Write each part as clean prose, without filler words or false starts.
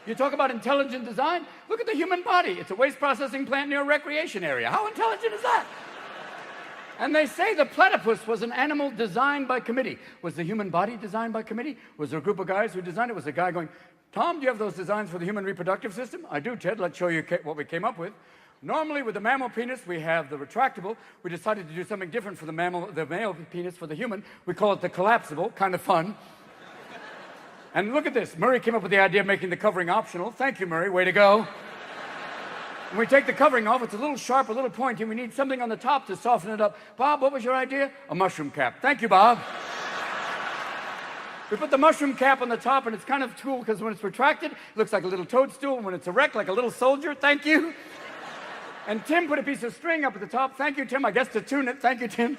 You talk about intelligent design? Look at the human body. It's a waste processing plant near a recreation area. How intelligent is that? And they say the platypus was an animal designed by committee. Was the human body designed by committee? Was there a group of guys who designed it? Was a guy going, Tom, do you have those designs for the human reproductive system? I do, Ted. Let's show you what we came up with. Normally, with the mammal penis, we have the retractable. We decided to do something different for the male penis for the human. We call it the collapsible. Kind of fun. And look at this. Murray came up with the idea of making the covering optional. Thank you, Murray. Way to go. When we take the covering off, it's a little sharp, a little pointy. We need something on the top to soften it up. Bob, what was your idea? A mushroom cap. Thank you, Bob. We put the mushroom cap on the top, and it's kind of cool because when it's retracted, it looks like a little toadstool. And when it's erect, like a little soldier. Thank you. And Tim put a piece of string up at the top. Thank you, Tim. I guess to tune it. Thank you, Tim.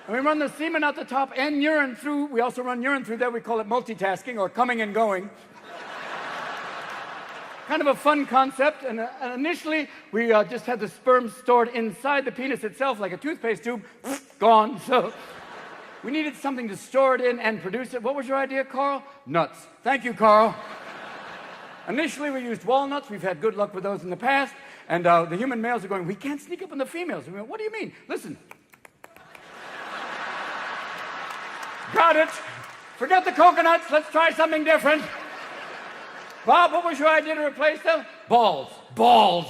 And we run the semen out the top and urine through. We also run urine through there. We call it multitasking or coming and going. Kind of a fun concept. And initially, we just had the sperm stored inside the penis itself like a toothpaste tube. Gone. So we needed something to store it in and produce it. What was your idea, Carl? Nuts. Thank you, Carl. Initially, we used walnuts. We've had good luck with those in the past. And the human males are going, we can't sneak up on the females. We went, what do you mean? Listen. Got it. Forget the coconuts. Let's try something different. Bob, what was your idea to replace them? Balls. Balls.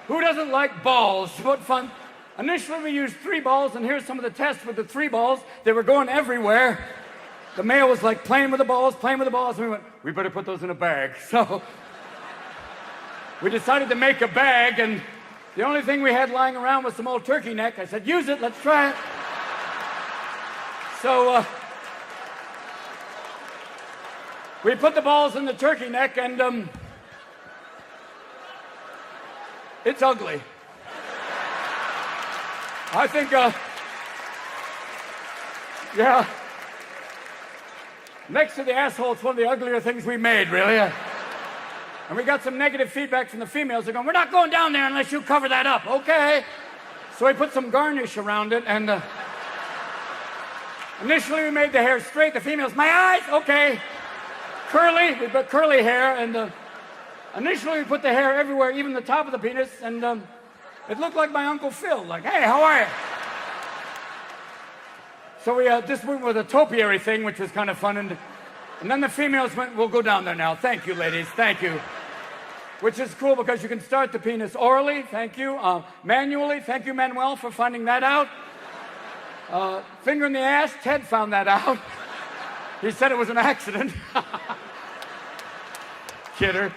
Who doesn't like balls? What fun. Initially, we used 3 balls, and here's some of the tests with the 3 balls. They were going everywhere. The male was like playing with the balls, and we went, we better put those in a bag. So we decided to make a bag, and the only thing we had lying around was some old turkey neck. I said, use it, let's try it. So we put the balls in the turkey neck, and it's ugly. I think, yeah. Next to the asshole, it's one of the uglier things we made, really. And we got some negative feedback from the females. They're going, we're not going down there unless you cover that up. Okay. So we put some garnish around it, and initially we made the hair straight. The females, my eyes, okay. Curly, we put curly hair, and initially we put the hair everywhere, even the top of the penis, and it looked like my Uncle Phil, like, hey, how are you? So we just went with a topiary thing, which was kind of fun, and then the females went, we'll go down there now. Thank you, ladies, thank you. Which is cool because you can start the penis orally, thank you. Manually, thank you, Manuel, for finding that out. Finger in the ass, Ted found that out. He said it was an accident. Kidder.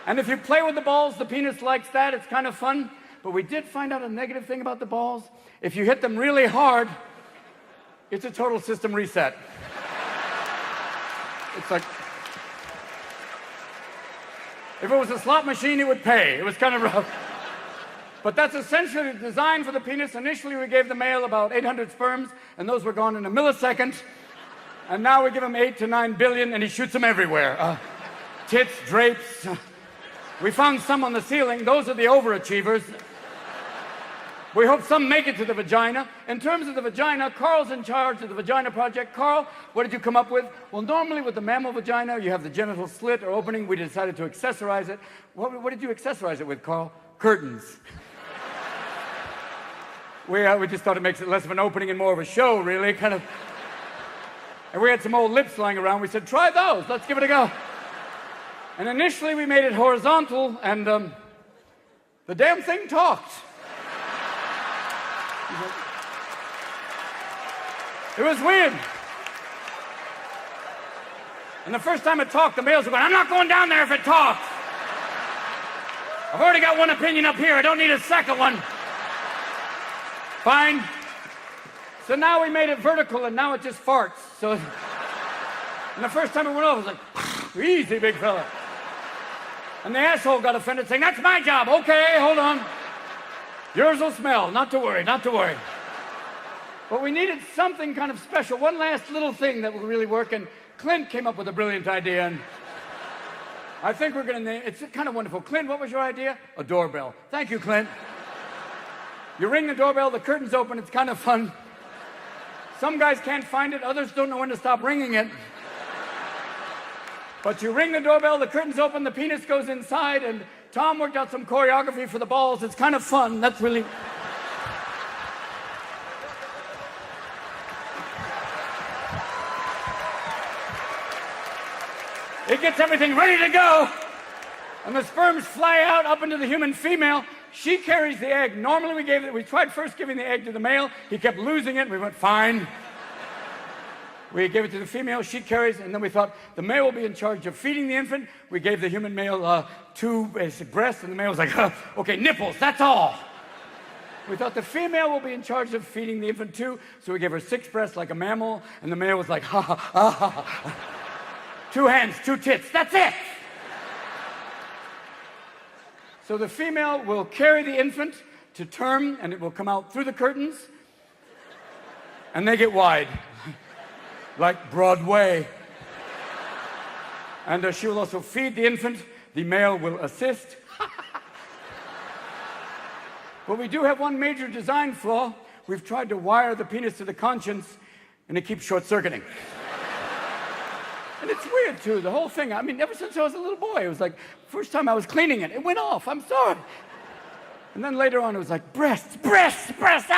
And if you play with the balls, the penis likes that. It's kind of fun. But we did find out a negative thing about the balls. If you hit them really hard, it's a total system reset. It's like, if it was a slot machine, it would pay. It was kind of rough. But that's essentially designed for the penis. Initially, we gave the male about 800 sperms, and those were gone in a millisecond. And now we give him 8 to 9 billion, and he shoots them everywhere. Tits, drapes. We found some on the ceiling. Those are the overachievers. We hope some make it to the vagina. In terms of the vagina, Carl's in charge of the vagina project. Carl, what did you come up with? Well, normally with the mammal vagina, you have the genital slit or opening. We decided to accessorize it. What did you accessorize it with, Carl? Curtains. We just thought it makes it less of an opening and more of a show, really, kind of. And we had some old lips lying around. We said, try those. Let's give it a go. And initially, we made it horizontal, and the damn thing talked. It was weird. And the first time it talked, the males were going, I'm not going down there if it talks. I've already got one opinion up here. I don't need a second one. Fine. So now we made it vertical, and now it just farts. So, and the first time it went off, it was like, easy, big fella. And the asshole got offended, saying, that's my job. Okay, hold on. Yours will smell. Not to worry, not to worry. But we needed something kind of special, one last little thing that would really work, and Clint came up with a brilliant idea, and I think we're going to name it's kind of wonderful. Clint, what was your idea? A doorbell. Thank you, Clint. You ring the doorbell, the curtains open, it's kind of fun. Some guys can't find it, others don't know when to stop ringing it. But you ring the doorbell, the curtains open, the penis goes inside, and Tom worked out some choreography for the balls. It's kind of fun. That's really... It gets everything ready to go. And the sperms fly out up into the human female. She carries the egg. Normally we tried first giving the egg to the male. He kept losing it. We went, fine. We gave it to the female, she carries, and then we thought the male will be in charge of feeding the infant. We gave the human male 2 basic breasts, and the male was like, okay, nipples, that's all. We thought the female will be in charge of feeding the infant too, so we gave her 6 breasts like a mammal, and the male was like, ha ha ha ha. 2 hands, 2 tits, that's it. So the female will carry the infant to term, and it will come out through the curtains, and they get wide. Like Broadway. And she will also feed the infant. The male will assist. But we do have one major design flaw. We've tried to wire the penis to the conscience, and it keeps short-circuiting. And it's weird, too, the whole thing. I mean, ever since I was a little boy, it was like, first time I was cleaning it, it went off. I'm sorry. And then later on, it was like, breasts, breasts, breasts,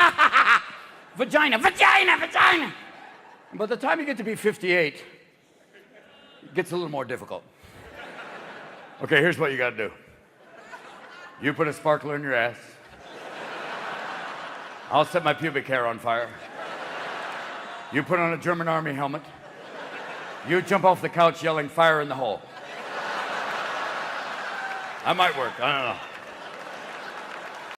vagina, vagina, vagina. And by the time you get to be 58, it gets a little more difficult. Okay, here's what you got to do. You put a sparkler in your ass. I'll set my pubic hair on fire. You put on a German army helmet. You jump off the couch yelling, fire in the hole. That might work, I don't know.